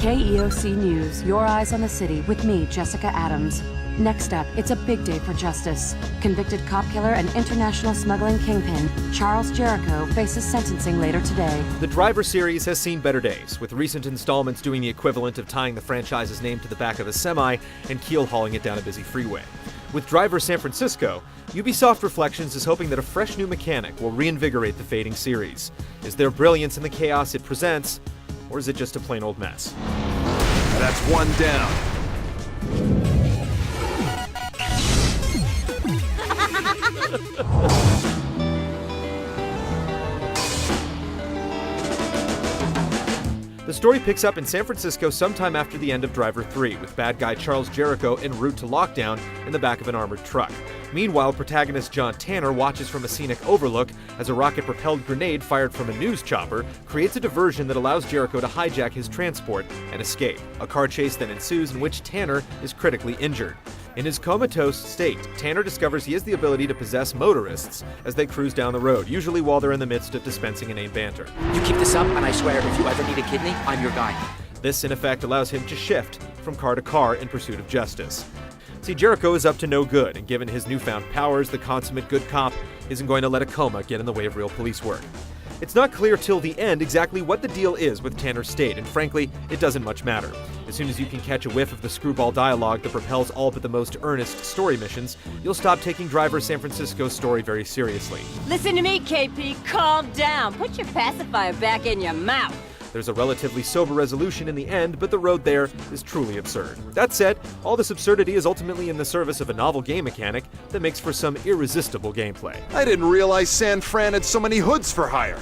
KEOC News, your eyes on the city with me, Jessica Adams. Next up, it's a big day for justice. Convicted cop killer and international smuggling kingpin, Charles Jericho, faces sentencing later today. The Driver series has seen better days, with recent installments doing the equivalent of tying the franchise's name to the back of a semi and keel hauling it down a busy freeway. With Driver San Francisco, Ubisoft Reflections is hoping that a fresh new mechanic will reinvigorate the fading series. Is there brilliance in the chaos it presents, or is it just a plain old mess? That's one down. The story picks up in San Francisco sometime after the end of Driver 3, with bad guy Charles Jericho en route to lockdown in the back of an armored truck. Meanwhile, protagonist John Tanner watches from a scenic overlook as a rocket-propelled grenade fired from a news chopper creates a diversion that allows Jericho to hijack his transport and escape. A car chase then ensues in which Tanner is critically injured. In his comatose state, Tanner discovers he has the ability to possess motorists as they cruise down the road, usually while they're in the midst of dispensing inane banter. You keep this up, and I swear, if you ever need a kidney, I'm your guy. This, in effect, allows him to shift from car to car in pursuit of justice. See, Jericho is up to no good, and given his newfound powers, the consummate good cop isn't going to let a coma get in the way of real police work. It's not clear till the end exactly what the deal is with Tanner's state, and frankly, it doesn't much matter. As soon as you can catch a whiff of the screwball dialogue that propels all but the most earnest story missions, you'll stop taking Driver San Francisco's story very seriously. Listen to me, KP. Calm down. Put your pacifier back in your mouth. There's a relatively sober resolution in the end, but the road there is truly absurd. That said, all this absurdity is ultimately in the service of a novel game mechanic that makes for some irresistible gameplay. I didn't realize San Fran had so many hoods for hire.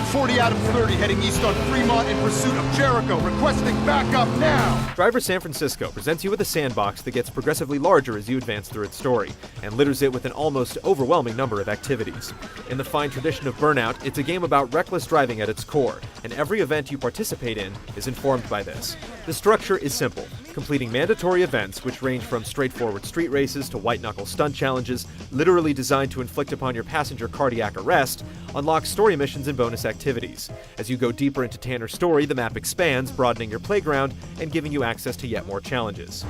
40 out of 30 heading east on Fremont in pursuit of Jericho, requesting backup now! Driver San Francisco presents you with a sandbox that gets progressively larger as you advance through its story, and litters it with an almost overwhelming number of activities. In the fine tradition of Burnout, it's a game about reckless driving at its core, and every event you participate in is informed by this. The structure is simple, completing mandatory events which range from straightforward street races to white-knuckle stunt challenges, literally designed to inflict upon your passenger cardiac arrest, unlock story missions and bonus activities. As you go deeper into Tanner's story, the map expands, broadening your playground and giving you access to yet more challenges.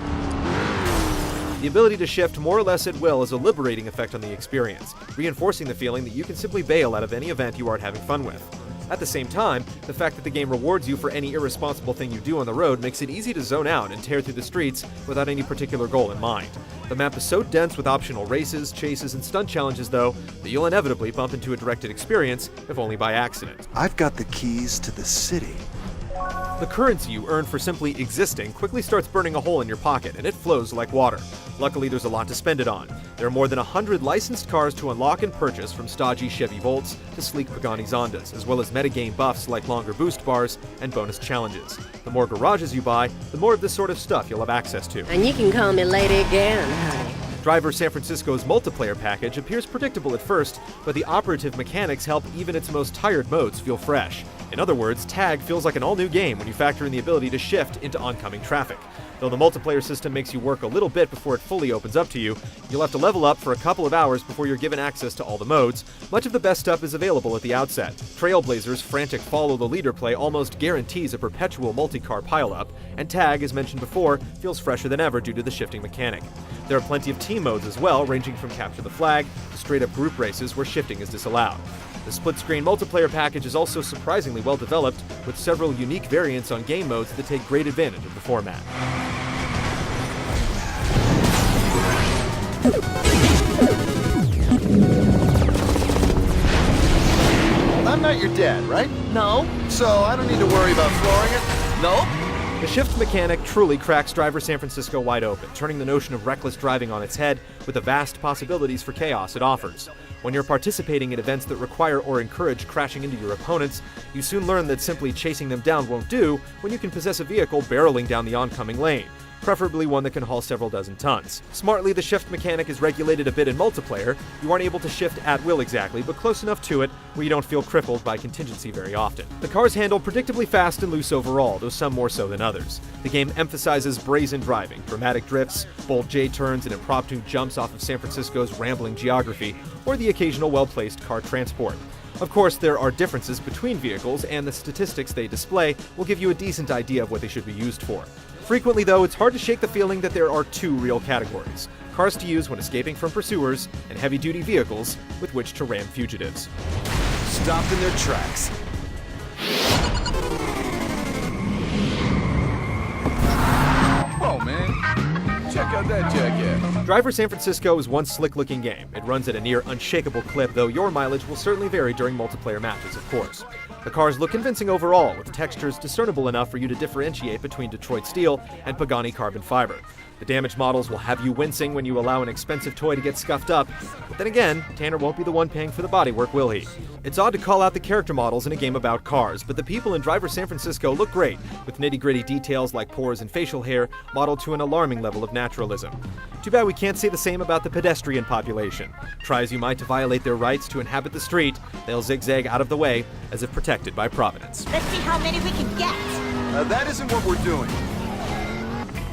The ability to shift more or less at will is a liberating effect on the experience, reinforcing the feeling that you can simply bail out of any event you aren't having fun with. At the same time, the fact that the game rewards you for any irresponsible thing you do on the road makes it easy to zone out and tear through the streets without any particular goal in mind. The map is so dense with optional races, chases, and stunt challenges, though, that you'll inevitably bump into a directed experience, if only by accident. I've got the keys to the city. The currency you earn for simply existing quickly starts burning a hole in your pocket, and it flows like water. Luckily, there's a lot to spend it on. There are more than 100 licensed cars to unlock and purchase, from stodgy Chevy Volts to sleek Pagani Zondas, as well as metagame buffs like longer boost bars and bonus challenges. The more garages you buy, the more of this sort of stuff you'll have access to. And you can call me Lady again, honey. Driver San Francisco's multiplayer package appears predictable at first, but the operative mechanics help even its most tired modes feel fresh. In other words, Tag feels like an all-new game when you factor in the ability to shift into oncoming traffic. Though the multiplayer system makes you work a little bit before it fully opens up to you, you'll have to level up for a couple of hours before you're given access to all the modes. Much of the best stuff is available at the outset. Trailblazer's frantic follow-the-leader play almost guarantees a perpetual multi-car pileup, and Tag, as mentioned before, feels fresher than ever due to the shifting mechanic. There are plenty of team modes as well, ranging from capture the flag to straight-up group races where shifting is disallowed. The split-screen multiplayer package is also surprisingly well developed, with several unique variants on game modes that take great advantage of the format. That night you're dead, right? No. So I don't need to worry about flooring it? Nope. The shift mechanic truly cracks Driver San Francisco wide open, turning the notion of reckless driving on its head with the vast possibilities for chaos it offers. When you're participating in events that require or encourage crashing into your opponents, you soon learn that simply chasing them down won't do when you can possess a vehicle barreling down the oncoming lane, preferably one that can haul several dozen tons. Smartly, the shift mechanic is regulated a bit in multiplayer. You aren't able to shift at will exactly, but close enough to it where you don't feel crippled by contingency very often. The cars handle predictably fast and loose overall, though some more so than others. The game emphasizes brazen driving, dramatic drifts, bold J-turns, and impromptu jumps off of San Francisco's rambling geography, or the occasional well-placed car transport. Of course, there are differences between vehicles, and the statistics they display will give you a decent idea of what they should be used for. Frequently, though, it's hard to shake the feeling that there are two real categories: cars to use when escaping from pursuers, and heavy-duty vehicles with which to ram fugitives. Stopped in their tracks. Oh, man. Check out that jackass. Driver San Francisco is one slick-looking game. It runs at a near unshakable clip, though your mileage will certainly vary during multiplayer matches, of course. The cars look convincing overall, with textures discernible enough for you to differentiate between Detroit steel and Pagani carbon fiber. The damaged models will have you wincing when you allow an expensive toy to get scuffed up, but then again, Tanner won't be the one paying for the bodywork, will he? It's odd to call out the character models in a game about cars, but the people in Driver San Francisco look great, with nitty-gritty details like pores and facial hair modeled to an alarming level of naturalism. Too bad we can't say the same about the pedestrian population. Try as you might to violate their rights to inhabit the street, they'll zigzag out of the way as if protected by Providence. Let's see how many we can get. That isn't what we're doing.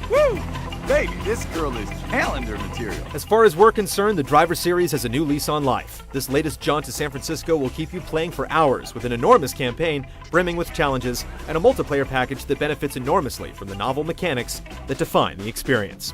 Woo! Baby, this girl is calendar material. As far as we're concerned, the Driver series has a new lease on life. This latest jaunt to San Francisco will keep you playing for hours with an enormous campaign brimming with challenges and a multiplayer package that benefits enormously from the novel mechanics that define the experience.